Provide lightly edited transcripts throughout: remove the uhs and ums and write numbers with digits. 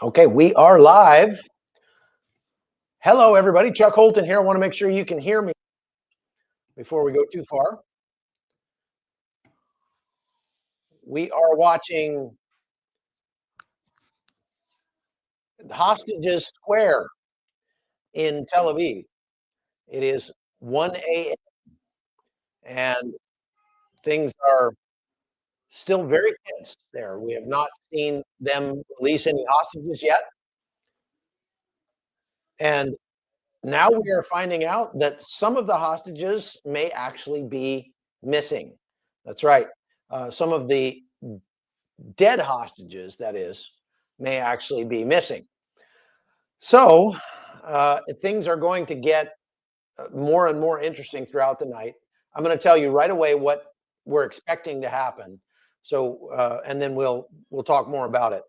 Okay, we are live. Hello, everybody. Chuck Holton here. I want to make sure you can hear me before we go too far. We are watching Hostages Square in Tel Aviv. It is 1 a.m. and things are still very tense there. We have not seen them release any hostages yet. And now we are finding out that some of the hostages may actually be missing. That's right. Some of the dead hostages, that is, may actually be missing. So things are going to get more and more interesting throughout the night. I'm going to tell you right away what we're expecting to happen. So and then we'll talk more about it.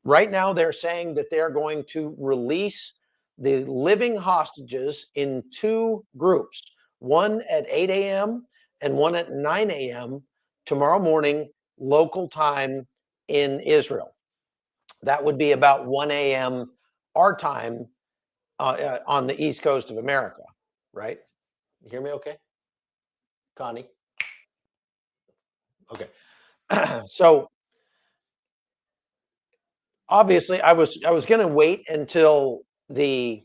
Right now, they're saying that they're going to release the living hostages in two groups, one at 8 a.m. and one at 9 a.m. tomorrow morning, local time in Israel. That would be about 1 a.m. our time on the East Coast of America, right? You hear me okay? Connie? Okay. So obviously I was going to wait until the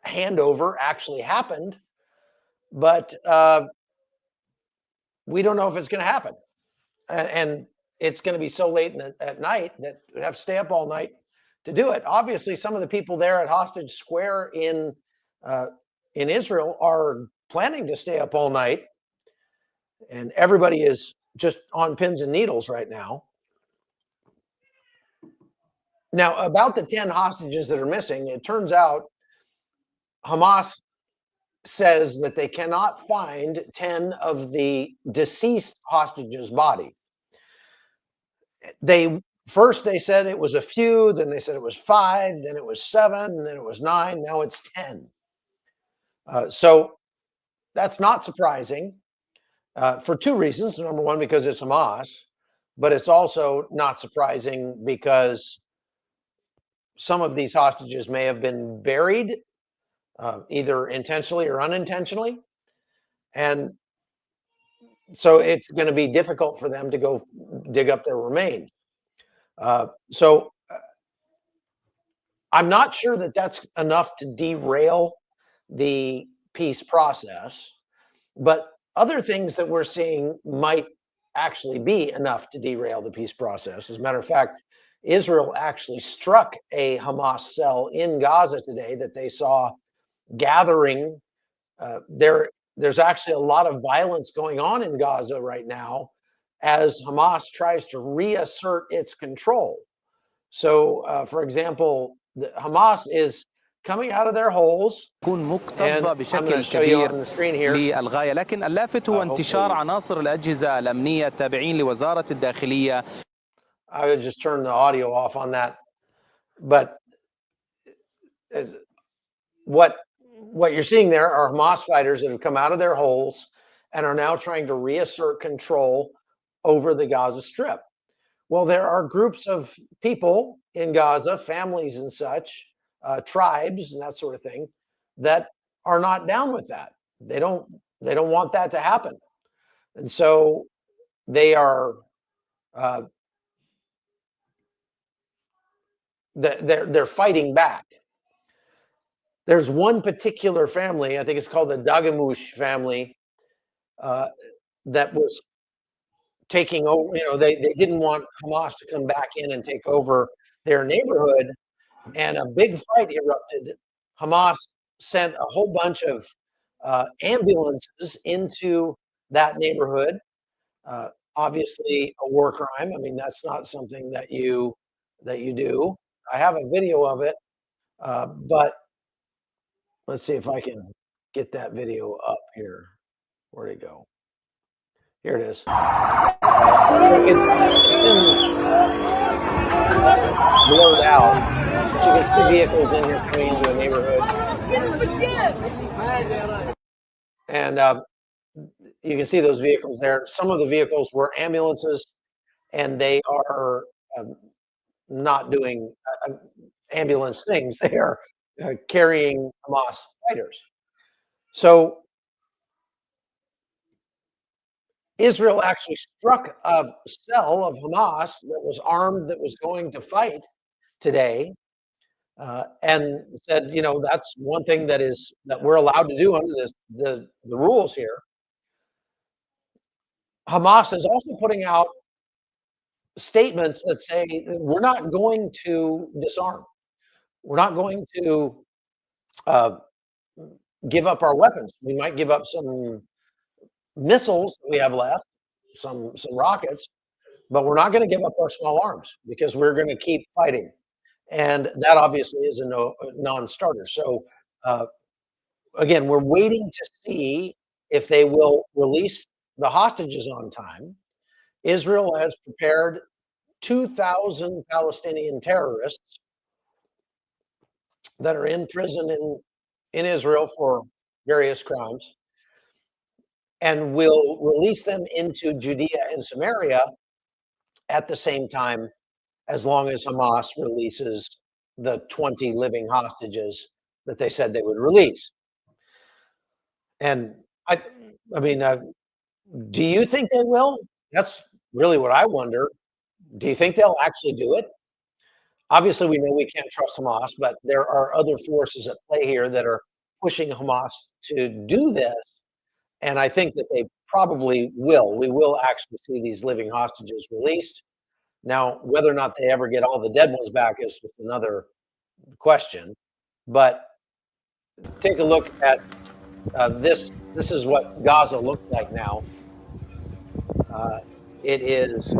handover actually happened, but we don't know if it's going to happen, and it's going to be so late at night that we have to stay up all night to do it. Obviously, some of the people there at Hostage Square in Israel are planning to stay up all night, and everybody is just on pins and needles right now. Now, about the 10 hostages that are missing, it turns out Hamas says that they cannot find 10 of the deceased hostages' body. They said it was a few, then they said it was 5, then it was 7, and then it was 9, now it's 10. So that's not surprising for two reasons. Number one, because it's Hamas, but it's also not surprising because some of these hostages may have been buried either intentionally or unintentionally. And so it's going to be difficult for them to go dig up their remains. So I'm not sure that that's enough to derail the peace process, but other things that we're seeing might actually be enough to derail the peace process. As a matter of fact, Israel actually struck a Hamas cell in Gaza today that they saw gathering. There's actually a lot of violence going on in Gaza right now as Hamas tries to reassert its control. So, for example, Hamas is coming out of their holes. تكون مكتظة بشكل كبير للغاية، لكن اللافت هو انتشار عناصر الأجهزة الأمنية التابعين لوزارة الداخلية. I would just turn the audio off on that. But what you're seeing there are Hamas fighters that have come out of their holes and are now trying to reassert control over the Gaza Strip. Well, there are groups of people in Gaza, families and such, tribes and that sort of thing, that are not down with that. They don't want that to happen, and so they are they're fighting back. There's one particular family, I think it's called the Dagamush family, that was taking over. They didn't want Hamas to come back in and take over their neighborhood, and a big fight erupted. Hamas sent a whole bunch of ambulances into that neighborhood. Obviously, a war crime. I mean, that's not something that you do. I have a video of it, but let's see if I can get that video up here. Where'd it go? Here it is. It's been blurred out. But you can see vehicles in here coming into a neighborhood. And you can see those vehicles there. Some of the vehicles were ambulances, and they are not doing ambulance things. They are carrying Hamas fighters. So Israel actually struck a cell of Hamas that was armed, that was going to fight today, and said, you know, that's one thing that we're allowed to do under the rules here. Hamas is also putting out statements that say we're not going to disarm. We're not going to uh, give up our weapons. We might give up some missiles that we have left, some rockets, but we're not going to give up our small arms because we're going to keep fighting. And that obviously is a non-starter. So again, we're waiting to see if they will release the hostages on time. Israel has prepared 2,000 Palestinian terrorists that are in prison in Israel for various crimes, and will release them into Judea and Samaria at the same time, as long as Hamas releases the 20 living hostages that they said they would release. And I mean, do you think they will? That's really what I wonder. Do you think they'll actually do it? Obviously, we know we can't trust Hamas, but there are other forces at play here that are pushing Hamas to do this. And I think that they probably will. We will actually see these living hostages released. Now, whether or not they ever get all the dead ones back is just another question. But take a look at this. This is what Gaza looks like now. It is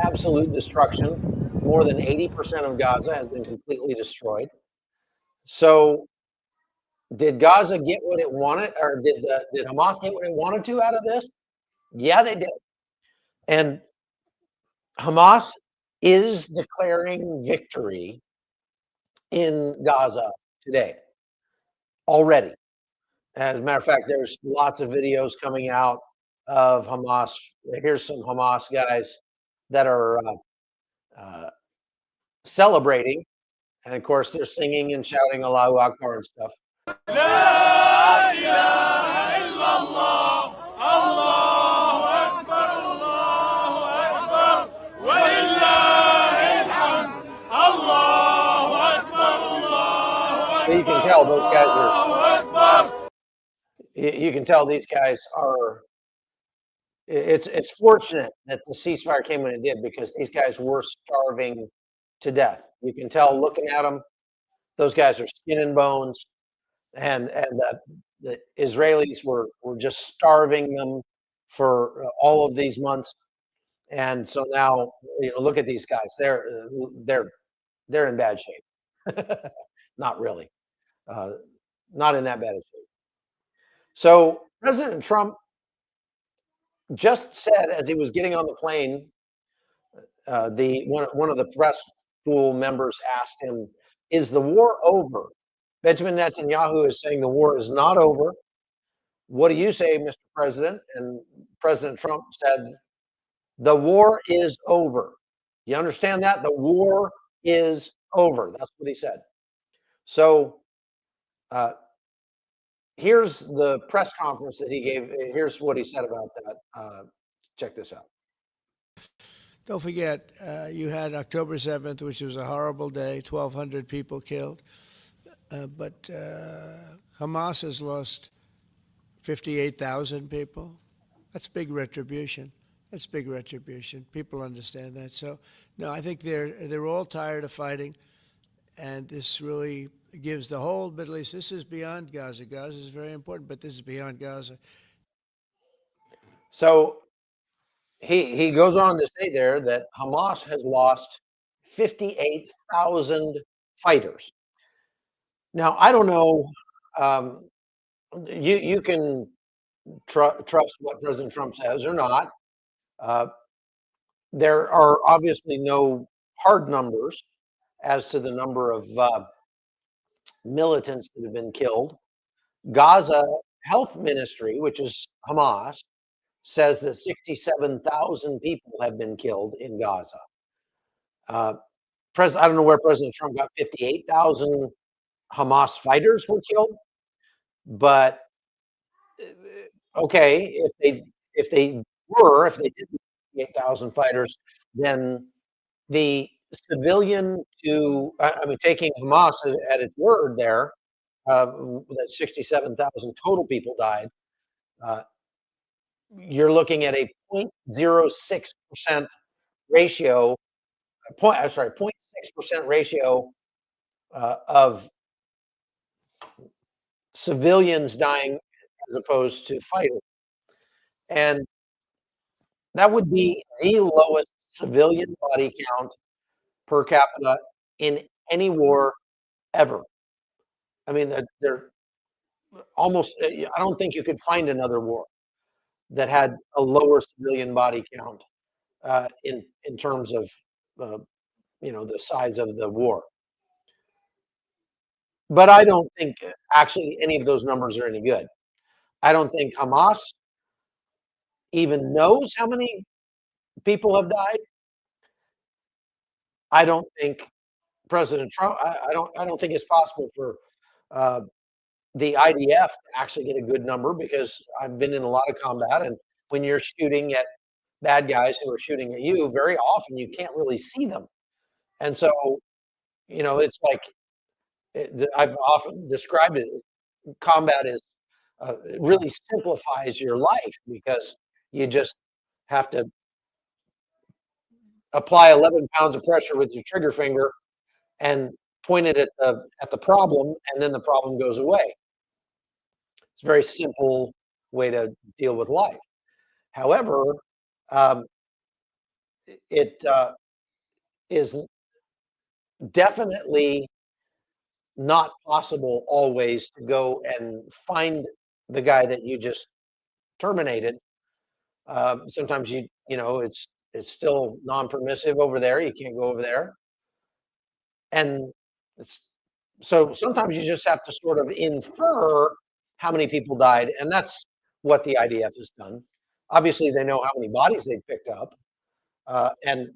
absolute destruction. More than 80% of Gaza has been completely destroyed. So did Gaza get what it wanted, or did Hamas get what it wanted to out of this? Yeah, they did. And Hamas is declaring victory in Gaza today already. As a matter of fact, there's lots of videos coming out of Hamas. Here's some Hamas guys that are celebrating. And of course, they're singing and shouting Allahu Akbar and stuff. La ilaha illallah, Allahu Akbar, Allahu Akbar, wa lillahi alhamd, Allahu Akbar, Allahu Akbar. So you can tell those guys are, you can tell these guys are, it's fortunate that the ceasefire came when it did, because these guys were starving to death. You can tell looking at them, those guys are skin and bones, and the Israelis were just starving them for all of these months. And so now, you know, look at these guys. They're in bad shape. Not really. Not in that bad of shape. So President Trump just said, as he was getting on the plane, one of the press pool members asked him, "Is the war over?" Benjamin Netanyahu is saying the war is not over. What do you say, Mr. President? And President Trump said, "The war is over." You understand that? The war is over. That's what he said. So here's the press conference that he gave. Here's what he said about that. Check this out. Don't forget, you had October 7th, which was a horrible day, 1,200 people killed. But Hamas has lost 58,000 people. That's big retribution. That's big retribution. People understand that. So, no, I think they're all tired of fighting. And this really gives the whole Middle East, this is beyond Gaza. Gaza is very important, but this is beyond Gaza. So he goes on to say there that Hamas has lost 58,000 fighters. Now, I don't know, you can trust what President Trump says or not. There are obviously no hard numbers as to the number of militants that have been killed. Gaza Health Ministry, which is Hamas, says that 67,000 people have been killed in Gaza. I don't know where President Trump got 58,000 Hamas fighters were killed, but okay, if they did 58,000 fighters, then the civilian I mean, taking Hamas at its word there, that 67,000 total people died. You're looking at a 0.06% ratio, 0.6% ratio of civilians dying as opposed to fighters. And that would be the lowest civilian body count per capita in any war ever. I mean, they're almost, I don't think you could find another war that had a lower civilian body count in terms of, the size of the war. But I don't think actually any of those numbers are any good. I don't think Hamas even knows how many people have died. I don't think President Trump. I don't think it's possible for uh, the IDF to actually get a good number because I've been in a lot of combat, and when you're shooting at bad guys who are shooting at you, very often you can't really see them, and so it's like I've often described it. Combat is it really simplifies your life because you just have to apply 11 pounds of pressure with your trigger finger and point it at the problem, and then the problem goes away. It's a very simple way to deal with life. However, um, it is definitely not possible always to go and find the guy that you just terminated. Sometimes it's still non-permissive over there. You can't go over there, and so sometimes you just have to sort of infer how many people died, and that's what the IDF has done. Obviously, they know how many bodies they picked up, and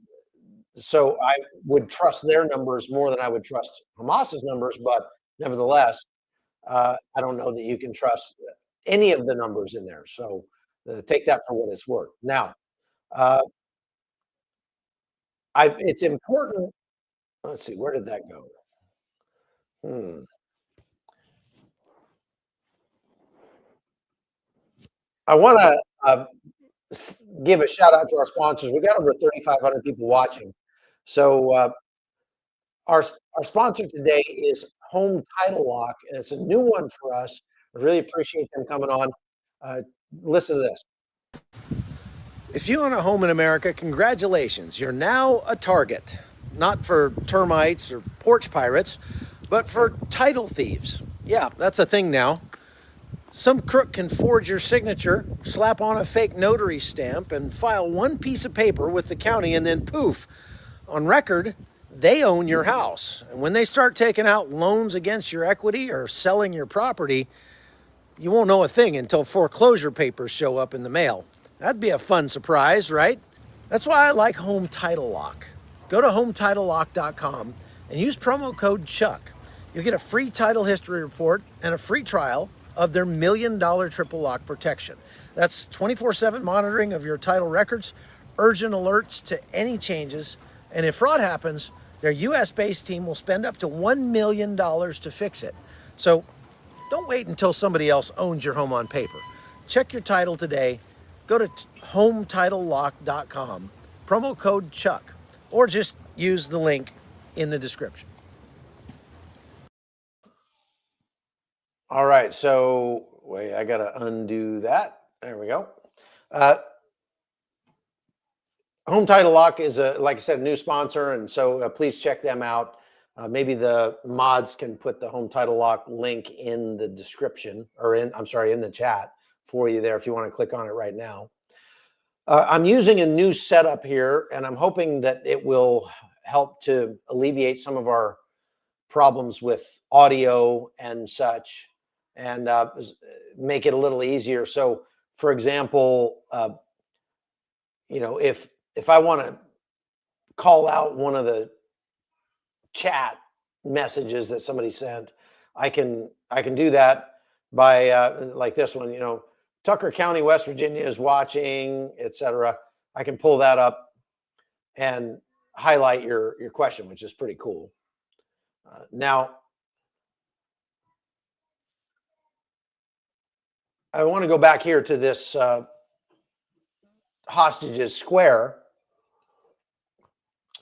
so I would trust their numbers more than I would trust Hamas's numbers. But nevertheless, I don't know that you can trust any of the numbers in there. So take that for what it's worth. Now, uh, it's important. Let's see, where did that go? I want to give a shout out to our sponsors. We got over 3,500 people watching. So our sponsor today is Home Title Lock, and it's a new one for us. I really appreciate them coming on. Listen to this. If you own a home in America, congratulations. You're now a target, not for termites or porch pirates, but for title thieves. Yeah, that's a thing now. Some crook can forge your signature, slap on a fake notary stamp, and file one piece of paper with the county, and then poof, on record, they own your house. And when they start taking out loans against your equity or selling your property, you won't know a thing until foreclosure papers show up in the mail. That'd be a fun surprise, right? That's why I like Home Title Lock. Go to HometitleLock.com and use promo code Chuck. You'll get a free title history report and a free trial of their $1 million triple lock protection. That's 24/7 monitoring of your title records, urgent alerts to any changes, and if fraud happens, their US-based team will spend up to $1 million to fix it. So don't wait until somebody else owns your home on paper. Check your title today. Go to HometitleLock.com, promo code Chuck, or just use the link in the description. All right, so wait, I got to undo that. There we go. Home Title Lock is, like I said, a new sponsor, and so please check them out. Maybe the mods can put the Home Title Lock link in the description, or in the chat for you there if you want to click on it right now. I'm using a new setup here, and I'm hoping that it will help to alleviate some of our problems with audio and such, and make it a little easier. So for example, if I want to call out one of the chat messages that somebody sent, I can do that by like this one. Tucker County, West Virginia is watching, etc. I can pull that up and highlight your question, which is pretty cool. Now, I want to go back here to this hostages square.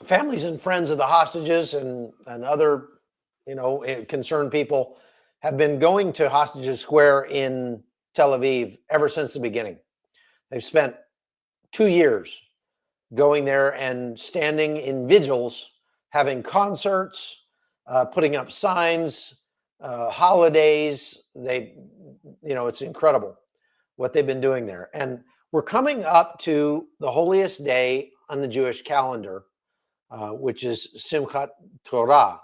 Families and friends of the hostages and other, concerned people have been going to Hostages Square in Tel Aviv ever since the beginning. They've spent 2 years going there and standing in vigils, having concerts, putting up signs, holidays. It's incredible what they've been doing there. And we're coming up to the holiest day on the Jewish calendar, which is Simchat Torah.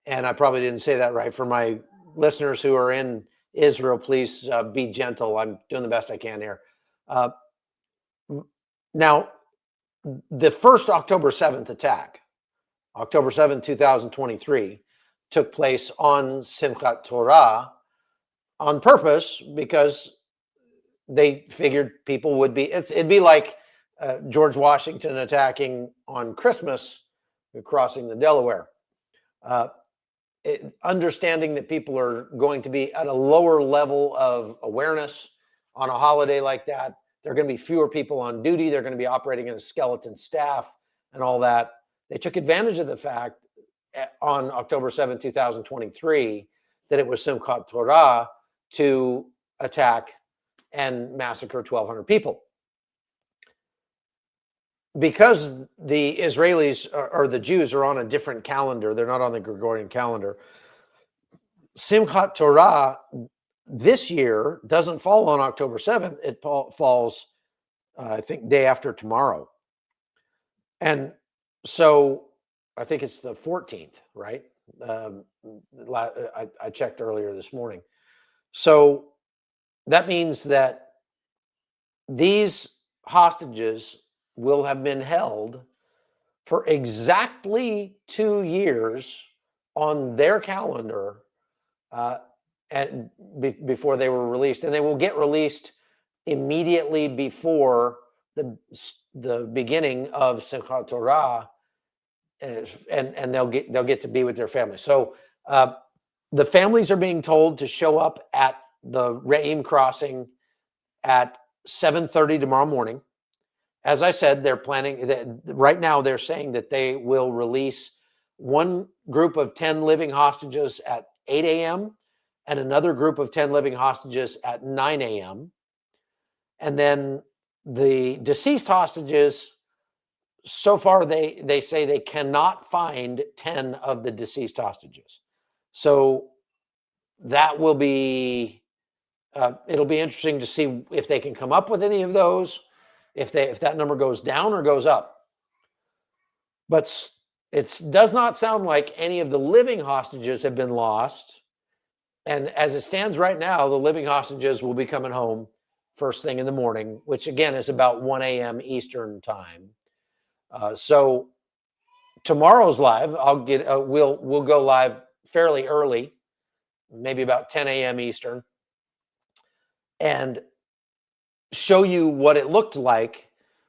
And I probably didn't say that right. For my listeners who are in Israel, please be gentle. I'm doing the best I can here. Now, the first October 7th attack, October 7th, 2023, took place on Simchat Torah on purpose because they figured people would be, it'd be like George Washington attacking on Christmas, crossing the Delaware. Understanding that people are going to be at a lower level of awareness on a holiday like that. There are going to be fewer people on duty. They're going to be operating in a skeleton staff and all that. They took advantage of the fact on October 7, 2023, that it was Simchat Torah to attack and massacre 1,200 people. Because the Israelis or the Jews are on a different calendar, they're not on the Gregorian calendar. Simchat Torah this year doesn't fall on October 7th. It falls, I think, day after tomorrow. And so I think it's the 14th, right? I checked earlier this morning. So that means that these hostages will have been held for exactly 2 years on their calendar before they were released. And they will get released immediately before the beginning of Simchat Torah, and they'll get to be with their families. So the families are being told to show up at the Re'im crossing at 7:30 tomorrow morning. As I said, they're planning that right now. They're saying that they will release one group of 10 living hostages at 8 a.m. and another group of 10 living hostages at 9 a.m. And then the deceased hostages, so far they say they cannot find 10 of the deceased hostages. So that will be, it'll be interesting to see if they can come up with any of those, if that number goes down or goes up. But it does not sound like any of the living hostages have been lost. And as it stands right now, the living hostages will be coming home first thing in the morning, which again is about 1 a.m. Eastern time. So tomorrow's live, we'll go live fairly early, maybe about 10 a.m. Eastern, and show you what it looked like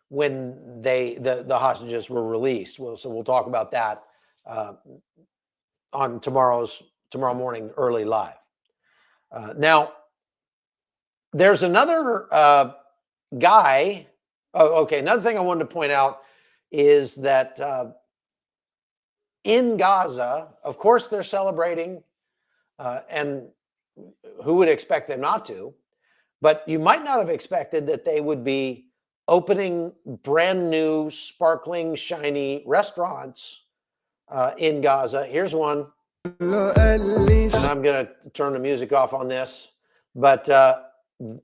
when the hostages were released. So we'll talk about that on tomorrow morning early live. Now, there's another guy. Oh, okay. Another thing I wanted to point out is that in Gaza, of course, they're celebrating, and who would expect them not to? But you might not have expected that they would be opening brand new, sparkling, shiny restaurants in Gaza. Here's one. And I'm going to turn the music off on this. But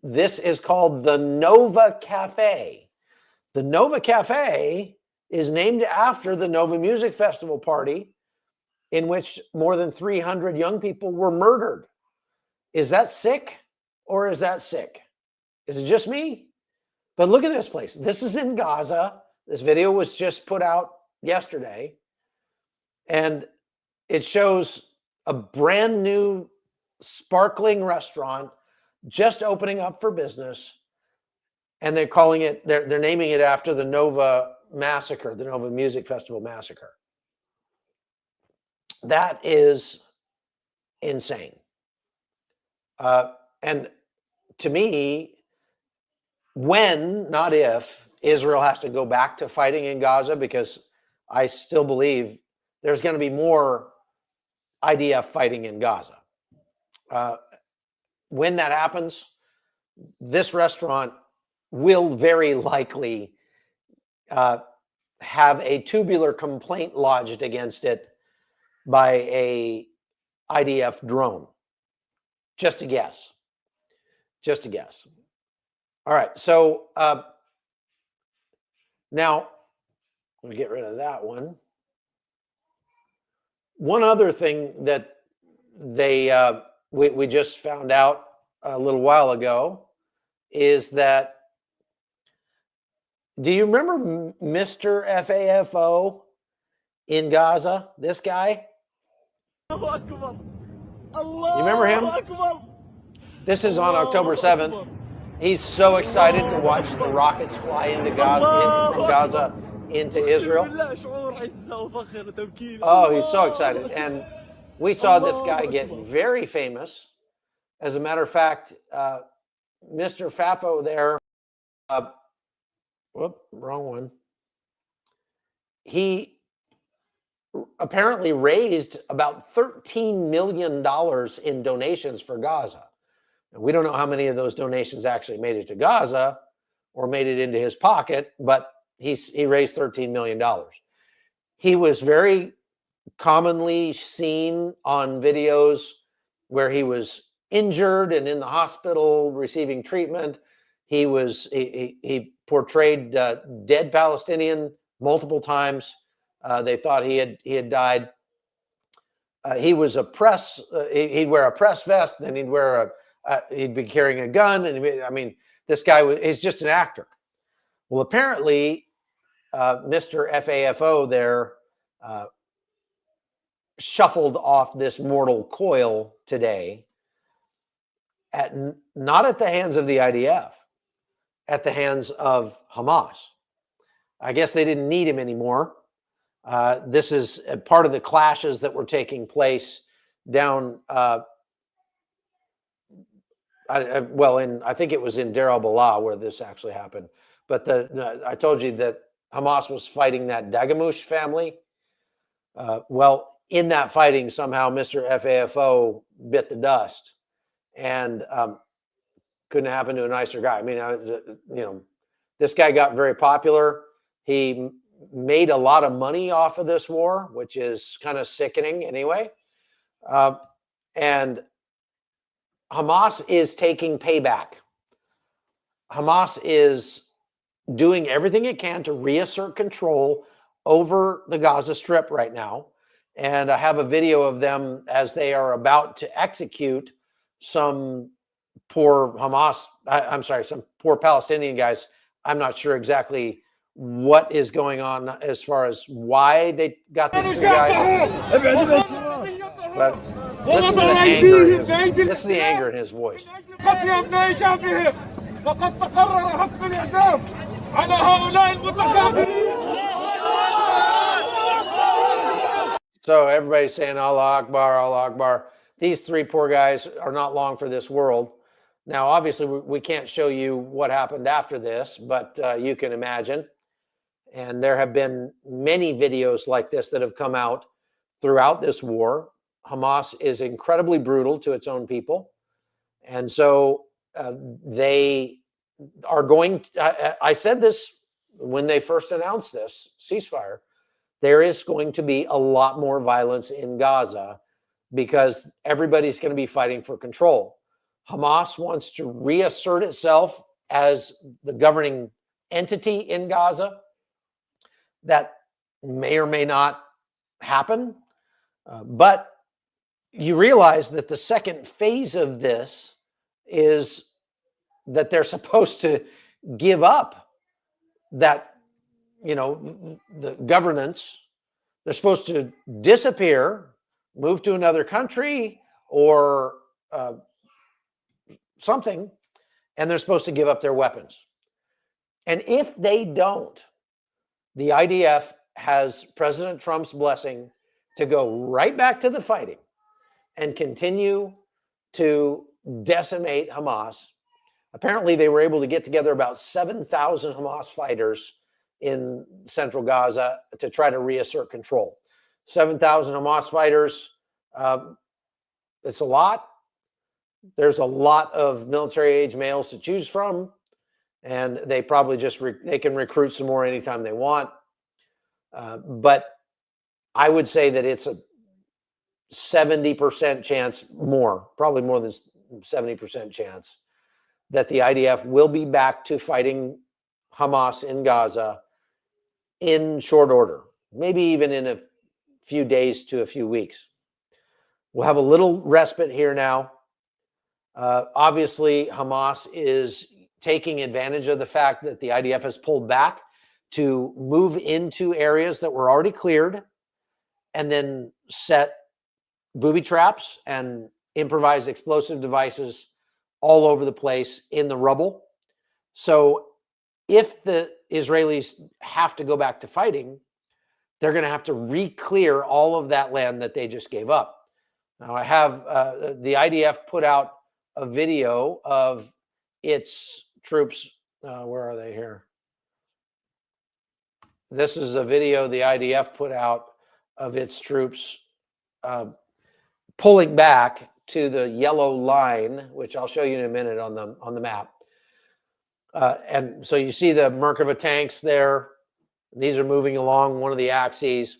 this is called the Nova Cafe. The Nova Cafe is named after the Nova Music Festival party in which more than 300 young people were murdered. Is that sick or is that sick? Is it just me? But look at this place. This is in Gaza. This video was just put out yesterday. And it shows a brand new sparkling restaurant just opening up for business. And they're calling it, they're naming it after the Nova massacre, the Nova Music Festival massacre. That is insane. And to me, when, not if, Israel has to go back to fighting in Gaza, because I still believe there's going to be more IDF fighting in Gaza. When that happens, this restaurant will very likely have a tubular complaint lodged against it by a IDF drone. Just a guess. Just a guess. All right, so now let me get rid of that one. One other thing that we just found out a little while ago is that, do you remember Mr. FAFO in Gaza? This guy? You remember him? This is on October 7th. He's so excited to watch the rockets fly into Gaza, from Gaza into Israel. Oh, he's so excited. And we saw this guy get very famous. As a matter of fact, Mr. Fafo there, whoop, wrong one. He apparently raised about $13 million in donations for Gaza. And we don't know how many of those donations actually made it to Gaza or made it into his pocket, but he raised $13 million. He was very commonly seen on videos where he was injured and in the hospital receiving treatment. He portrayed dead Palestinian multiple times. They thought he had died. He was a press. He'd wear a press vest, then he'd be carrying a gun, and this guy he's just an actor. Well, apparently, Mr. FAFO there shuffled off this mortal coil today, not at the hands of the IDF, at the hands of Hamas. I guess they didn't need him anymore. This is a part of the clashes that were taking place down, I think it was in Deir al-Balah where this actually happened. But I told you that Hamas was fighting that Dagamouche family. Well, in that fighting, somehow Mr. FAFO bit the dust, and couldn't happen to a nicer guy. This guy got very popular. He made a lot of money off of this war, which is kind of sickening anyway. And Hamas is taking payback. Hamas is doing everything it can to reassert control over the Gaza Strip right now. And I have a video of them as they are about to execute some poor some poor Palestinian guys. I'm not sure exactly what is going on as far as why they got these three guys. But listen to the anger. This is the anger in his voice. So everybody's saying Allah Akbar, Allah Akbar. These three poor guys are not long for this world. Now, obviously, we can't show you what happened after this, but you can imagine. And there have been many videos like this that have come out throughout this war. Hamas is incredibly brutal to its own people. And so they are going, I said this when they first announced this ceasefire, there is going to be a lot more violence in Gaza because everybody's going to be fighting for control. Hamas wants to reassert itself as the governing entity in Gaza. That may or may not happen. But you realize that the second phase of this is that they're supposed to give up that, the governance. They're supposed to disappear, move to another country or something, and they're supposed to give up their weapons. And if they don't, the IDF has President Trump's blessing to go right back to the fighting and continue to decimate Hamas. Apparently, they were able to get together about 7,000 Hamas fighters in central Gaza to try to reassert control. 7,000 Hamas fighters, it's a lot. There's a lot of military-age males to choose from, and they probably just they can recruit some more anytime they want. But I would say that it's a 70% chance more, probably more than 70% chance that the IDF will be back to fighting Hamas in Gaza in short order, maybe even in a few days to a few weeks. We'll have a little respite here now. Obviously, Hamas is taking advantage of the fact that the IDF has pulled back to move into areas that were already cleared and then set booby traps and improvised explosive devices all over the place in the rubble. So if the Israelis have to go back to fighting, they're going to have to re-clear all of that land that they just gave up. Now, I have the IDF put out a video of its troops. Where are they here? This is a video the IDF put out of its troops pulling back to the yellow line, which I'll show you in a minute on the map. And so you see the Merkava tanks there. These are moving along one of the axes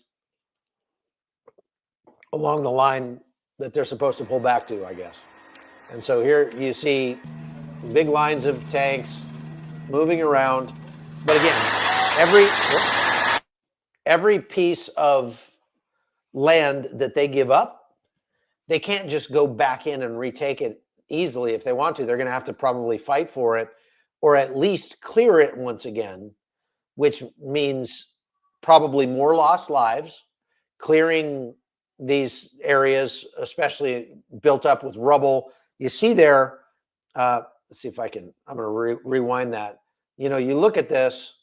along the line that they're supposed to pull back to, I guess. And so here you see big lines of tanks moving around. But again, every piece of land that they give up, they can't just go back in and retake it easily. If they want to, they're going to have to probably fight for it or at least clear it once again, which means probably more lost lives, clearing these areas, especially built up with rubble. You see there, let's see if I can, I'm going to rewind that. You look at this,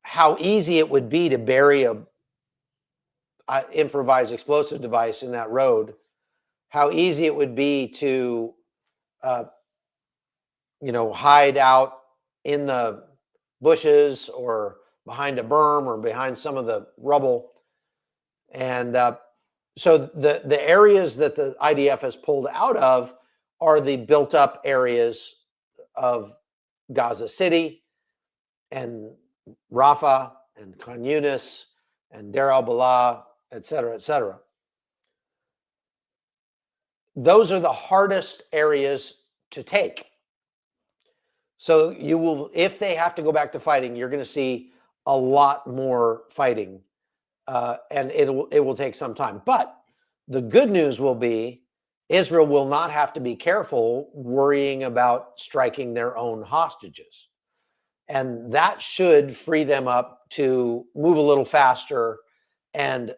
how easy it would be to bury a improvised explosive device in that road, how easy it would be to, hide out in the bushes or behind a berm or behind some of the rubble. And so the areas that the IDF has pulled out of are the built up areas of Gaza City and Rafah and Khan Yunis and Deir al-Balah, et cetera, et cetera. Those are the hardest areas to take. So you will, if they have to go back to fighting, you're going to see a lot more fighting, and it will take some time. But the good news will be Israel will not have to be careful worrying about striking their own hostages. And that should free them up to move a little faster and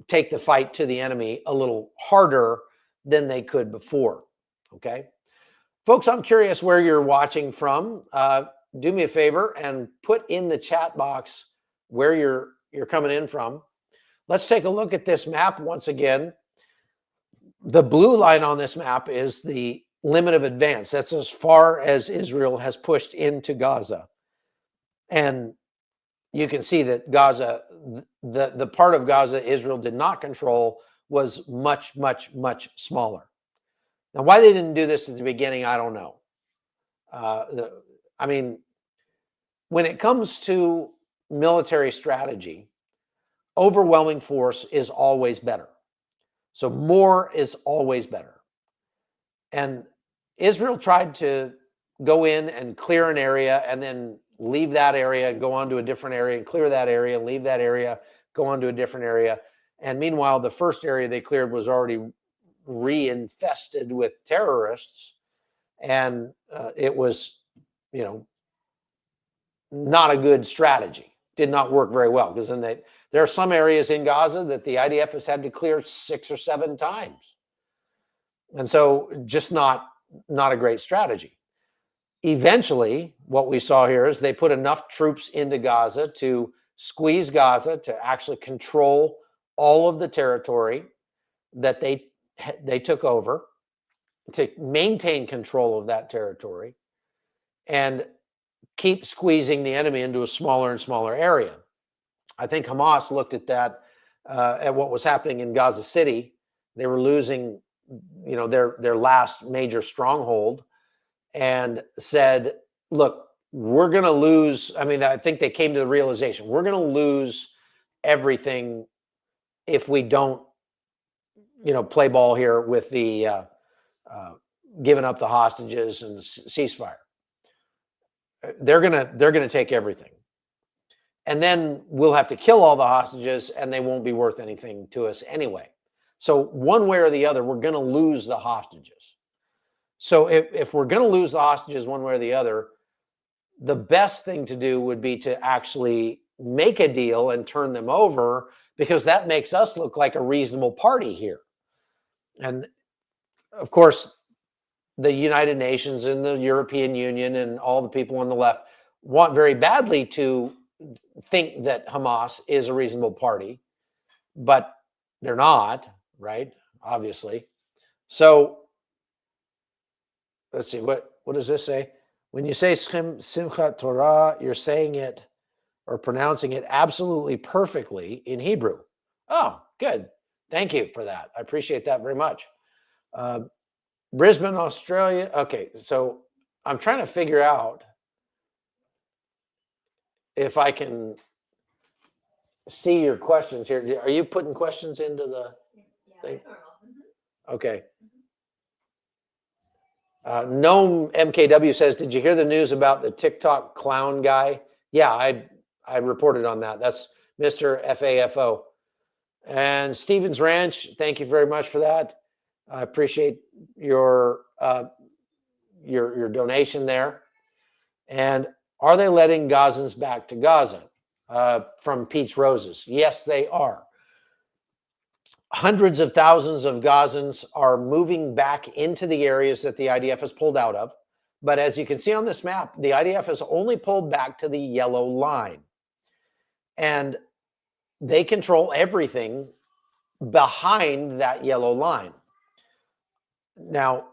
take the fight to the enemy a little harder than they could before. Okay, folks, I'm curious where you're watching from. Do me a favor and put in the chat box where you're coming in from. Let's take a look at this map once again. The blue line on this map is the limit of advance. That's as far as Israel has pushed into Gaza. And you can see that Gaza, the part of Gaza Israel did not control was much, much, much smaller. Now, why they didn't do this at the beginning, I don't know. I mean, when it comes to military strategy, overwhelming force is always better. So more is always better. And Israel tried to go in and clear an area and then leave that area and go on to a different area and clear that area and leave that area, go on to a different area. And meanwhile, the first area they cleared was already reinfested with terrorists. And it was, you know, not a good strategy. Did not work very well, because then there are some areas in Gaza that the IDF has had to clear 6 or 7 times. And so just not a great strategy. Eventually, what we saw here is they put enough troops into Gaza to squeeze Gaza to actually control all of the territory that they took over, to maintain control of that territory and keep squeezing the enemy into a smaller and smaller area. I think Hamas looked at that, at what was happening in Gaza City. They were losing, you know, their last major stronghold, and said, look, we're going to lose. I mean, I think they came to the realization, we're going to lose everything if we don't, you know, play ball here with the giving up the hostages and ceasefire. They're gonna take everything, and then we'll have to kill all the hostages, and they won't be worth anything to us anyway. So one way or the other, we're going to lose the hostages. So if we're going to lose the hostages one way or the other, the best thing to do would be to actually make a deal and turn them over, because that makes us look like a reasonable party here. And of course, the United Nations and the European Union and all the people on the left want very badly to think that Hamas is a reasonable party, but they're not, right? Obviously. So let's see, what does this say? When you say Simchat Torah, you're saying it or pronouncing it absolutely perfectly in Hebrew. Oh, good. Thank you for that. I appreciate that very much. Brisbane, Australia. Okay, so I'm trying to figure out if I can see your questions here. Are you putting questions into the thing? Okay. Gnome MKW says, did you hear the news about the TikTok clown guy? Yeah, I reported on that. That's Mr. FAFO. And Stevens Ranch, thank you very much for that. I appreciate your donation there. And are they letting Gazans back to Gaza? From Peach Roses. Yes, they are. Hundreds of thousands of Gazans are moving back into the areas that the IDF has pulled out of. But as you can see on this map, the IDF has only pulled back to the yellow line. And they control everything behind that yellow line. Now,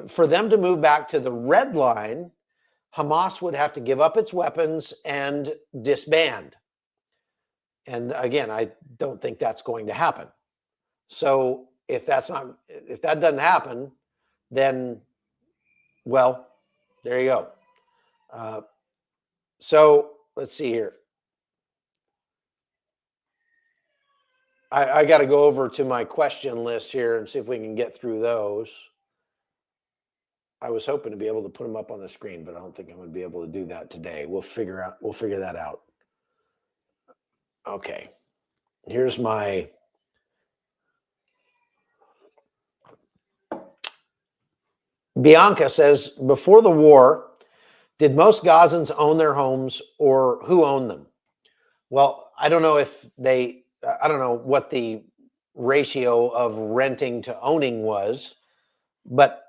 for them to move back to the red line, Hamas would have to give up its weapons and disband. And again, I don't think that's going to happen. So if that doesn't happen, then, well, there you go. So let's see here. I got to go over to my question list here and see if we can get through those. I was hoping to be able to put them up on the screen, but I don't think I'm going to be able to do that today. We'll figure that out. Okay. Here's my Bianca says, before the war, did most Gazans own their homes, or who owned them? Well, I don't know I don't know what the ratio of renting to owning was, but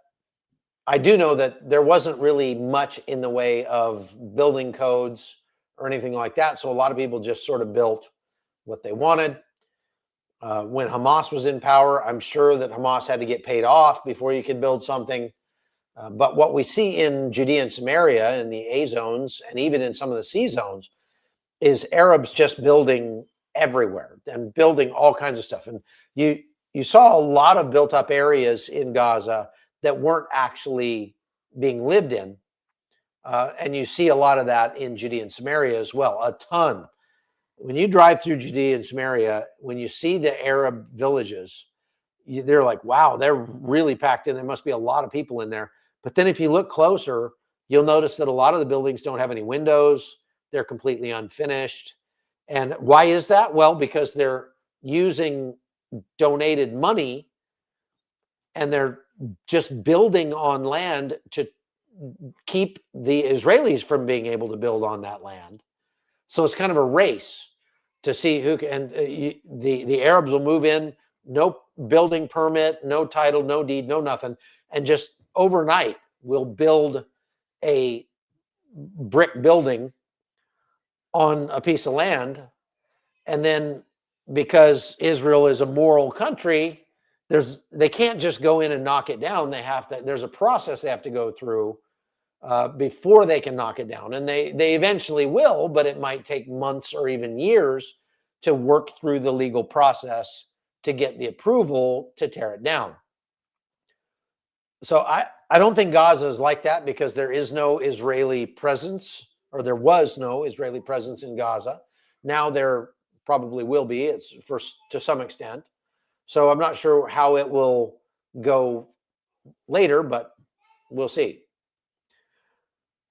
I do know that there wasn't really much in the way of building codes or anything like that. So a lot of people just sort of built what they wanted. When Hamas was in power, I'm sure that Hamas had to get paid off before you could build something. But what we see in Judea and Samaria, in the A zones, and even in some of the C zones, is Arabs just building everywhere and building all kinds of stuff. And you saw a lot of built up areas in Gaza that weren't actually being lived in. And you see a lot of that in Judea and Samaria as well, a ton. When you drive through Judea and Samaria, when you see the Arab villages, they're like, wow, they're really packed in. There must be a lot of people in there. But then if you look closer, you'll notice that a lot of the buildings don't have any windows. They're completely unfinished. And why is that? Well, because they're using donated money and they're just building on land to keep the Israelis from being able to build on that land. So it's kind of a race to see who can. And the Arabs will move in, no building permit, no title, no deed, no nothing, and just overnight will build a brick building on a piece of land. And then because Israel is a moral country, they can't just go in and knock it down. There's a process they have to go through before they can knock it down. And they eventually will, but it might take months or even years to work through the legal process to get the approval to tear it down. So I don't think Gaza is like that, because there is no Israeli presence, or there was no Israeli presence in Gaza. Now there probably will be, to some extent. So I'm not sure how it will go later, but we'll see.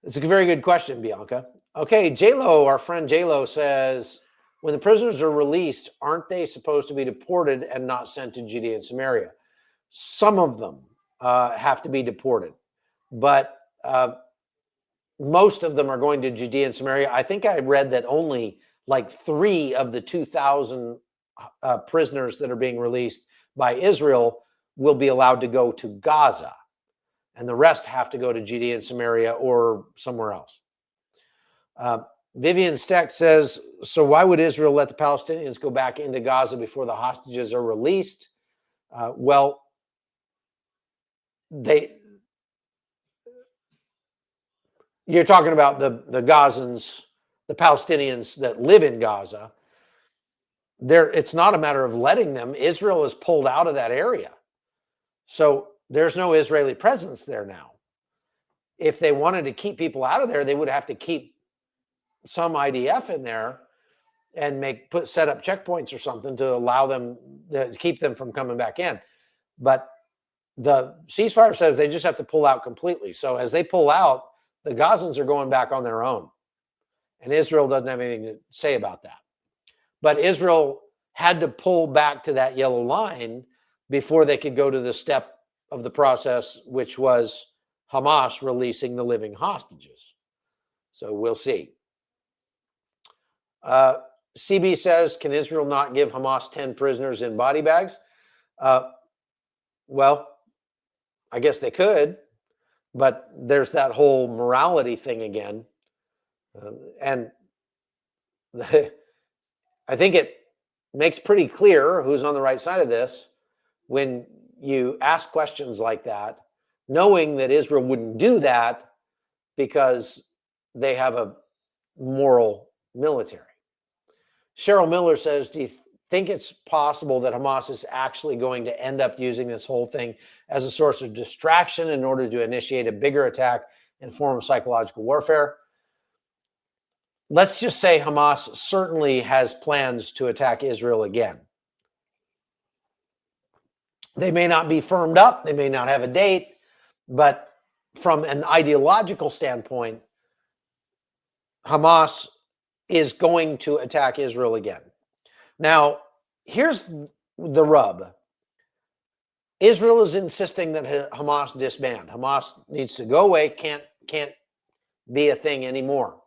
It's a very good question, Bianca. Okay, J-Lo, our friend J-Lo says, when the prisoners are released, aren't they supposed to be deported and not sent to Judea and Samaria? Some of them have to be deported, but most of them are going to Judea and Samaria. I think I read that only like 3 of the 2,000 prisoners that are being released by Israel will be allowed to go to Gaza, and the rest have to go to Judea and Samaria or somewhere else. Vivian Steck says, so why would Israel let the Palestinians go back into Gaza before the hostages are released? Well, you're talking about the Gazans, the Palestinians that live in Gaza. It's not a matter of letting them. Israel is pulled out of that area. So there's no Israeli presence there now. If they wanted to keep people out of there, they would have to keep some IDF in there and set up checkpoints or something to allow them, to keep them from coming back in. But the ceasefire says they just have to pull out completely. So as they pull out, the Gazans are going back on their own, and Israel doesn't have anything to say about that. But Israel had to pull back to that yellow line before they could go to the step of the process, which was Hamas releasing the living hostages. So we'll see. CB says, can Israel not give Hamas 10 prisoners in body bags? Well, I guess they could, but there's that whole morality thing again. And I think it makes pretty clear who's on the right side of this when you ask questions like that, knowing that Israel wouldn't do that because they have a moral military. Cheryl Miller says, do you think it's possible that Hamas is actually going to end up using this whole thing as a source of distraction in order to initiate a bigger attack in form of psychological warfare? Let's just say Hamas certainly has plans to attack Israel again. They may not be firmed up, they may not have a date, but from an ideological standpoint, Hamas is going to attack Israel again. Now, here's the rub. Israel is insisting that Hamas disband. Hamas needs to go away, can't be a thing anymore.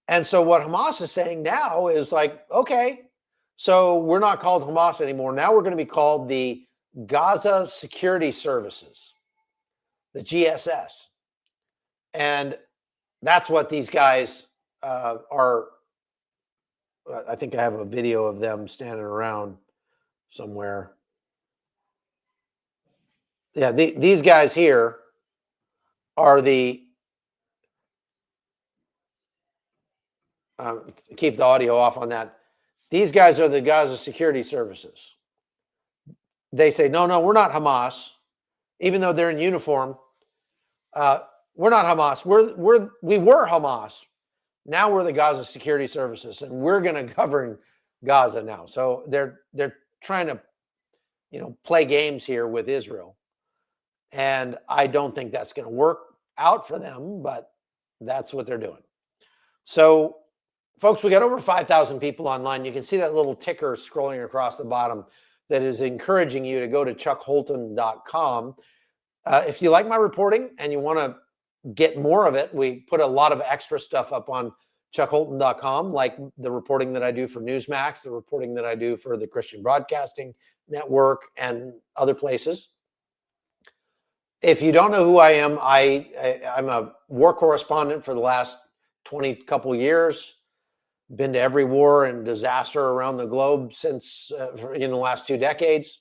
And so what Hamas is saying now is like, okay, so we're not called Hamas anymore. Now we're going to be called the Gaza Security Services, the GSS. And that's what these guys are. I think I have a video of them standing around somewhere. Yeah, these guys here are the, keep the audio off on that. These guys are the Gaza Security Services. They say, no, we're not Hamas, even though they're in uniform. We're not Hamas. We were Hamas. Now we're the Gaza Security Services, and we're going to govern Gaza now. So they're trying to, play games here with Israel, and I don't think that's going to work out for them. But that's what they're doing. So, folks, we got over 5,000 people online. You can see that little ticker scrolling across the bottom. that is encouraging you to go to chuckholton.com. If you like my reporting and you want to get more of it, we put a lot of extra stuff up on chuckholton.com, like the reporting that I do for Newsmax, the reporting that I do for the Christian Broadcasting Network, and other places. If you don't know who I am, I'm a war correspondent for the last 20 couple years. Been to every war and disaster around the globe since in the last 2 decades.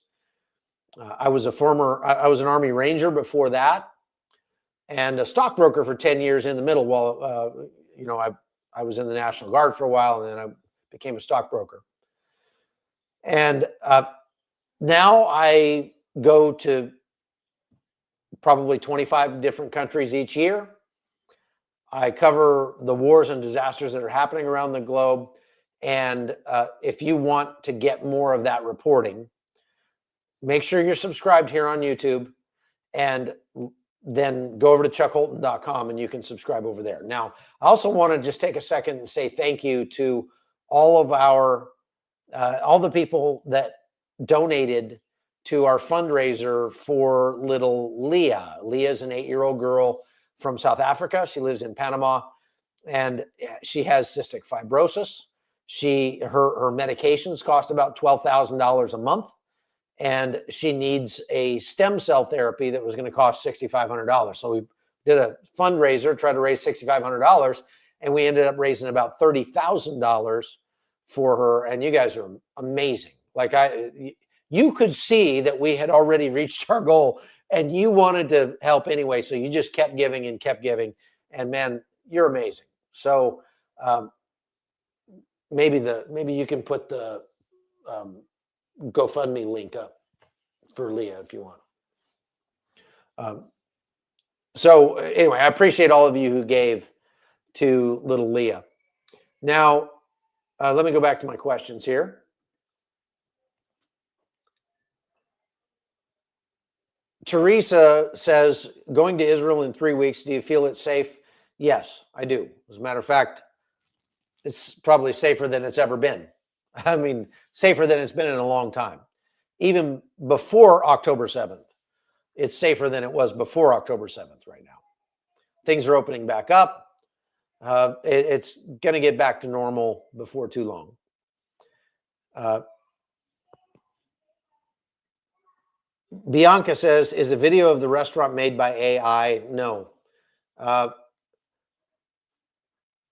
I was an Army Ranger before that, and a stockbroker for 10 years in the middle while, I was in the National Guard for a while, and then I became a stockbroker. And now I go to probably 25 different countries each year. I cover the wars and disasters that are happening around the globe. And if you want to get more of that reporting, make sure you're subscribed here on YouTube, and then go over to chuckholton.com and you can subscribe over there. Now, I also want to just take a second and say thank you to all of all the people that donated to our fundraiser for little Leah. Leah is an 8-year-old girl from South Africa. She lives in Panama, and she has cystic fibrosis. Her medications cost about $12,000 a month, and she needs a stem cell therapy that was going to cost $6,500. So we did a fundraiser, tried to raise $6,500, and we ended up raising about $30,000 for her. And you guys are amazing. Like, you could see that we had already reached our goal, and you wanted to help anyway. So you just kept giving and kept giving. And man, you're amazing. So maybe you can put the GoFundMe link up for Leah if you want. So anyway, I appreciate all of you who gave to little Leah. Now, let me go back to my questions here. Teresa says, going to Israel in 3 weeks, do you feel it's safe? Yes, I do. As a matter of fact, it's probably safer than it's ever been. I mean, safer than it's been in a long time. Even before October 7th, it's safer than it was before October 7th right now. Things are opening back up. It's going to get back to normal before too long. Bianca says, is the video of the restaurant made by AI? No.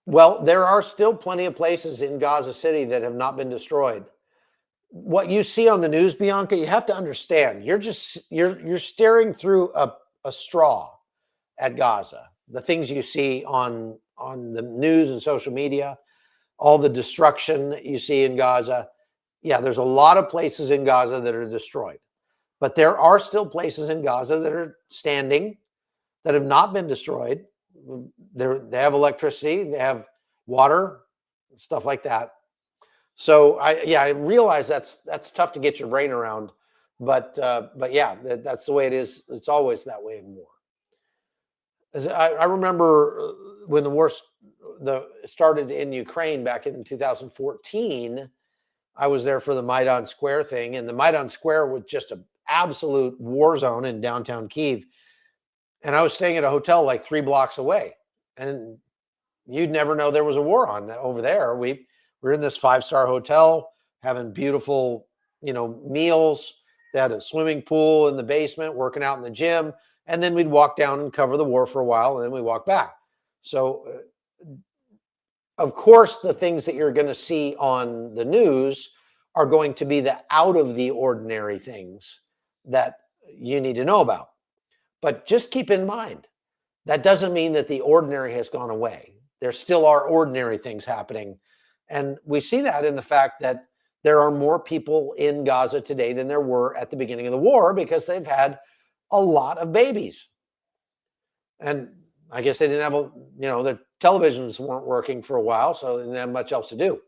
Well, there are still plenty of places in Gaza City that have not been destroyed. What you see on the news, Bianca, you have to understand, you're staring through a straw at Gaza. The things you see on the news and social media, all the destruction that you see in Gaza. Yeah, there's a lot of places in Gaza that are destroyed. But there are still places in Gaza that are standing, that have not been destroyed. They have electricity, they have water, stuff like that. So I realize that's tough to get your brain around, but yeah, that's the way it is. It's always that way in war. I remember when the war started in Ukraine back in 2014. I was there for the Maidan Square thing, and the Maidan Square was just an absolute war zone in downtown Kyiv. And I was staying at a hotel like 3 blocks away, and you'd never know there was a war on over there. We were in this 5-star hotel having beautiful, meals. They had a swimming pool in the basement, working out in the gym, and then we'd walk down and cover the war for a while, and then we walk back. So, of course, the things that you're going to see on the news are going to be the out of the ordinary things that you need to know about. But just keep in mind, that doesn't mean that the ordinary has gone away. There still are ordinary things happening. And we see that in the fact that there are more people in Gaza today than there were at the beginning of the war, because they've had a lot of babies. And I guess they didn't have their televisions weren't working for a while, so they didn't have much else to do.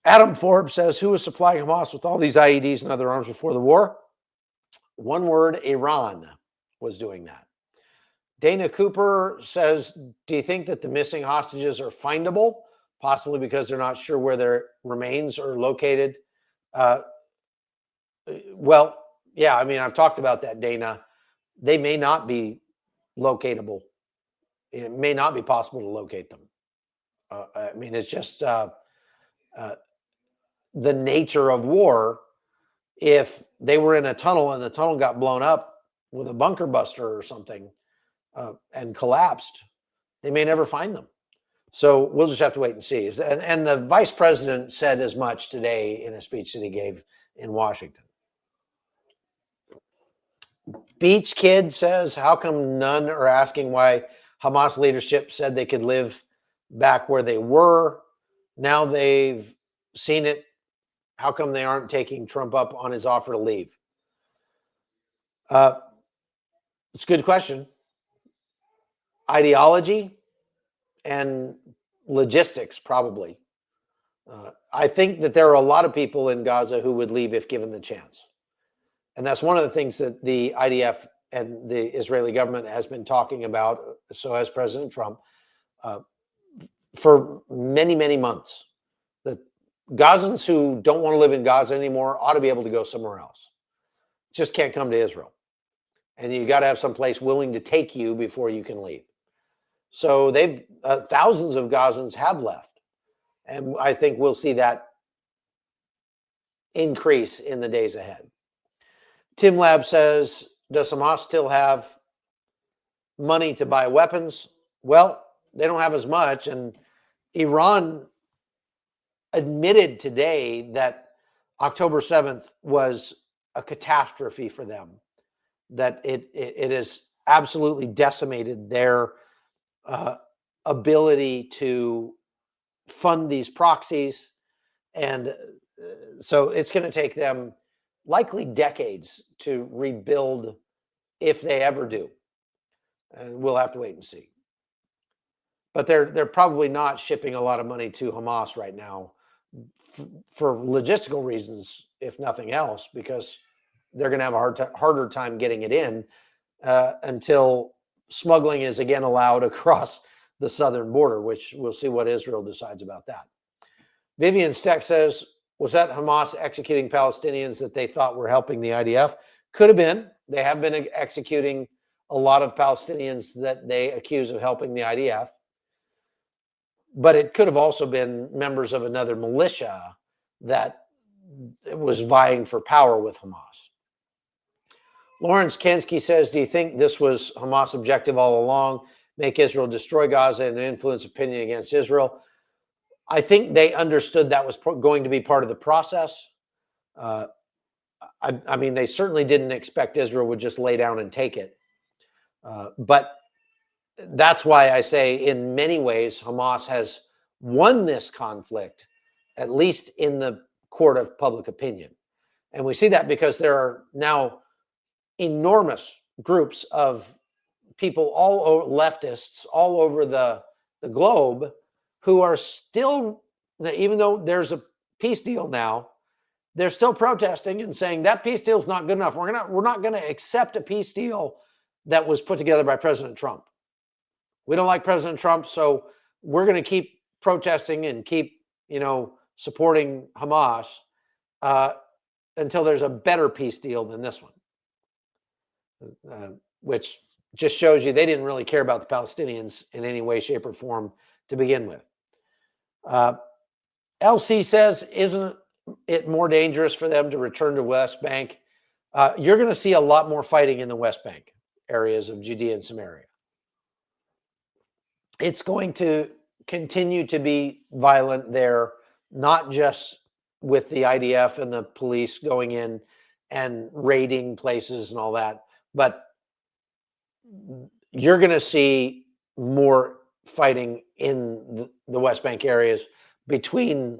Adam Forbes says, who was supplying Hamas with all these IEDs and other arms before the war? One word, Iran was doing that. Dana Cooper says, do you think that the missing hostages are findable? Possibly because they're not sure where their remains are located. Well, yeah, I mean, I've talked about that, Dana. They may not be locatable. It may not be possible to locate them. I mean, it's just uh, the nature of war. If they were in a tunnel and the tunnel got blown up with a bunker buster or something and collapsed, they may never find them. So we'll just have to wait and see. And the vice president said as much today in a speech that he gave in Washington. Beach Kid says, how come none are asking why Hamas leadership said they could live back where they were? Now they've seen it. How come they aren't taking Trump up on his offer to leave? It's a good question. Ideology and logistics, probably. I think that there are a lot of people in Gaza who would leave if given the chance. And that's one of the things that the IDF and the Israeli government has been talking about, so has President Trump, for many, many months. That Gazans who don't want to live in Gaza anymore ought to be able to go somewhere else. Just can't come to Israel. And you got to have some place willing to take you before you can leave. So they've thousands of Gazans have left. And I think we'll see that increase in the days ahead. Tim Lab says, does Hamas still have money to buy weapons? Well, they don't have as much. And Iran admitted today that October 7th was a catastrophe for them, that it has absolutely decimated their ability to fund these proxies. And so it's going to take them likely decades to rebuild, if they ever do. And we'll have to wait and see. But they're probably not shipping a lot of money to Hamas right now for logistical reasons, if nothing else, because they're going to have a harder time getting it in until smuggling is again allowed across the southern border, which we'll see what Israel decides about that. Vivian Steck says, was that Hamas executing Palestinians that they thought were helping the IDF? Could have been. They have been executing a lot of Palestinians that they accuse of helping the IDF. But it could have also been members of another militia that was vying for power with Hamas. Lawrence Kensky says, do you think this was Hamas' objective all along? Make Israel destroy Gaza and influence opinion against Israel? I think they understood that was going to be part of the process. I mean, they certainly didn't expect Israel would just lay down and take it. But that's why I say in many ways, Hamas has won this conflict, at least in the court of public opinion. And we see that because there are now enormous groups of people, all over, leftists all over the globe, who are still, even though there's a peace deal now, they're still protesting and saying that peace deal is not good enough. We're not going to accept a peace deal that was put together by President Trump. We don't like President Trump, so we're going to keep protesting and keep, supporting Hamas until there's a better peace deal than this one, which just shows you they didn't really care about the Palestinians in any way, shape, or form to begin with. LC says, isn't it more dangerous for them to return to West Bank? You're going to see a lot more fighting in the West Bank areas of Judea and Samaria. It's going to continue to be violent there, not just with the IDF and the police going in and raiding places and all that, but you're going to see more fighting in the West Bank areas between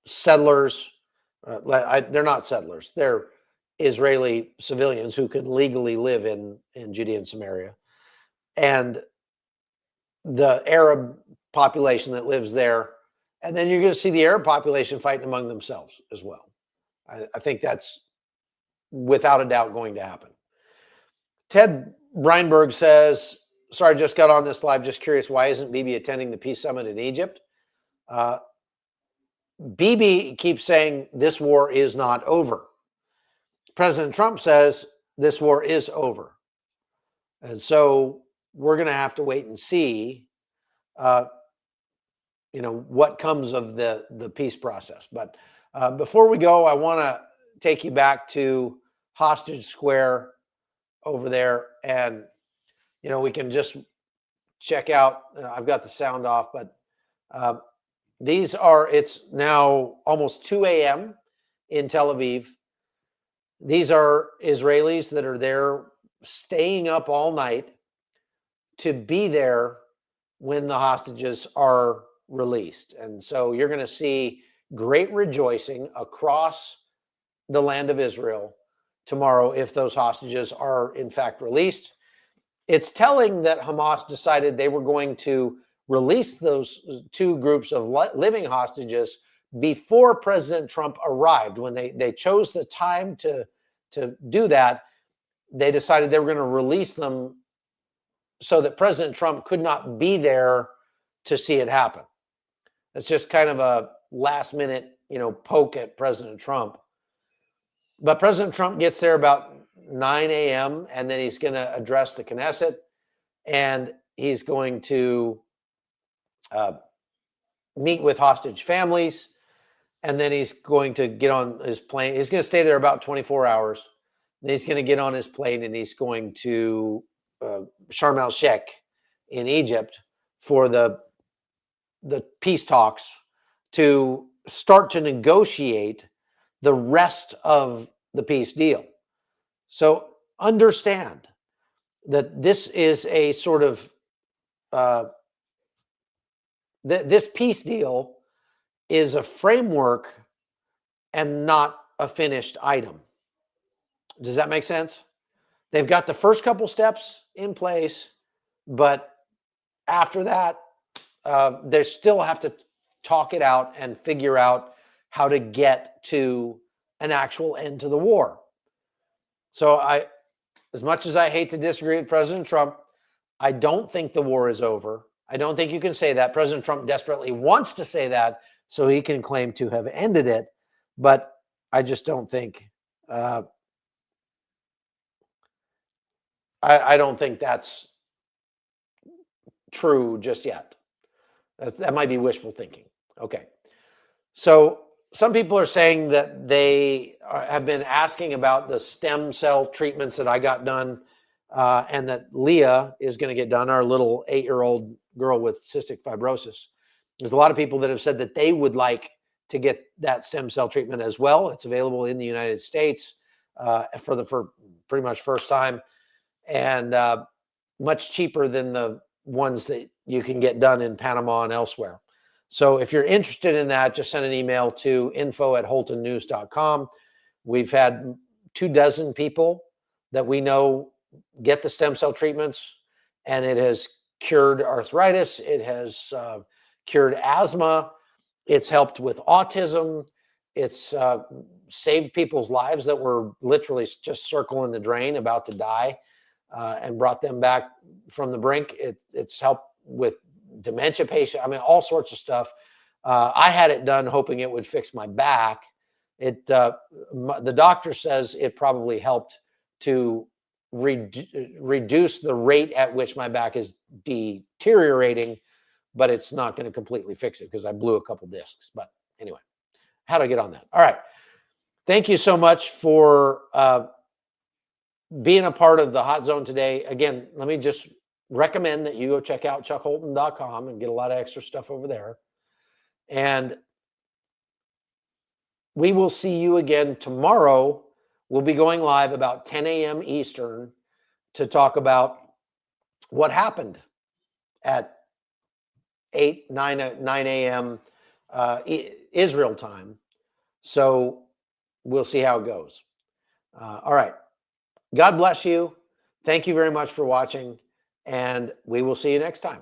settlers. They're not settlers. They're Israeli civilians who can legally live in Judea and Samaria, and the Arab population that lives there. And then you're going to see the Arab population fighting among themselves as well. I think that's without a doubt going to happen. Ted Reinberg says, sorry, just got on this live. Just curious, why isn't Bibi attending the peace summit in Egypt? Bibi keeps saying this war is not over. President Trump says this war is over. And so we're going to have to wait and see, what comes of the peace process. But before we go, I want to take you back to Hostage Square over there, and we can just check out. I've got the sound off, but it's now almost 2 a.m. in Tel Aviv. These are Israelis that are there staying up all night to be there when the hostages are released. And so you're going to see great rejoicing across the land of Israel tomorrow if those hostages are in fact released. It's telling that Hamas decided they were going to release those two groups of living hostages before President Trump arrived. When they chose the time to do that, they decided they were going to release them so that President Trump could not be there to see it happen. It's just kind of a last minute, poke at President Trump. But President Trump gets there about 9 a.m. and then he's going to address the Knesset, and he's going to meet with hostage families, and then he's going to get on his plane. He's going to stay there about 24 hours. Then he's going to get on his plane and he's going to Sharm el-Sheikh in Egypt for the peace talks to start to negotiate the rest of the peace deal. So understand that this is a sort of this peace deal is a framework and not a finished item. Does that make sense? They've got the first couple steps in place, but after that, they still have to talk it out and figure out how to get to an actual end to the war. So as much as I hate to disagree with President Trump, I don't think the war is over. I don't think you can say that. President Trump desperately wants to say that so he can claim to have ended it, but I just don't think I don't think that's true just yet. That might be wishful thinking. Okay. So some people are saying that they have been asking about the stem cell treatments that I got done, and that Leah is going to get done, our little 8-year-old girl with cystic fibrosis. There's a lot of people that have said that they would like to get that stem cell treatment as well. It's available in the United States for pretty much first time, and much cheaper than the ones that you can get done in Panama and elsewhere. So if you're interested in that, just send an email to info@holtonnews.com. We've had 24 people that we know get the stem cell treatments, and it has cured arthritis. It has cured asthma. It's helped with autism. It's saved people's lives that were literally just circling the drain, about to die, and brought them back from the brink. It's helped with dementia patients. I mean, all sorts of stuff. I had it done hoping it would fix my back. The doctor says it probably helped to reduce the rate at which my back is deteriorating, but it's not going to completely fix it because I blew a couple discs. But anyway, how to get on that? All right. Thank you so much for being a part of the Hot Zone today. Again, let me just recommend that you go check out chuckholton.com and get a lot of extra stuff over there. And we will see you again tomorrow. We'll be going live about 10 a.m. Eastern to talk about what happened at 9 a.m. Israel time. So we'll see how it goes. All right. God bless you. Thank you very much for watching, and we will see you next time.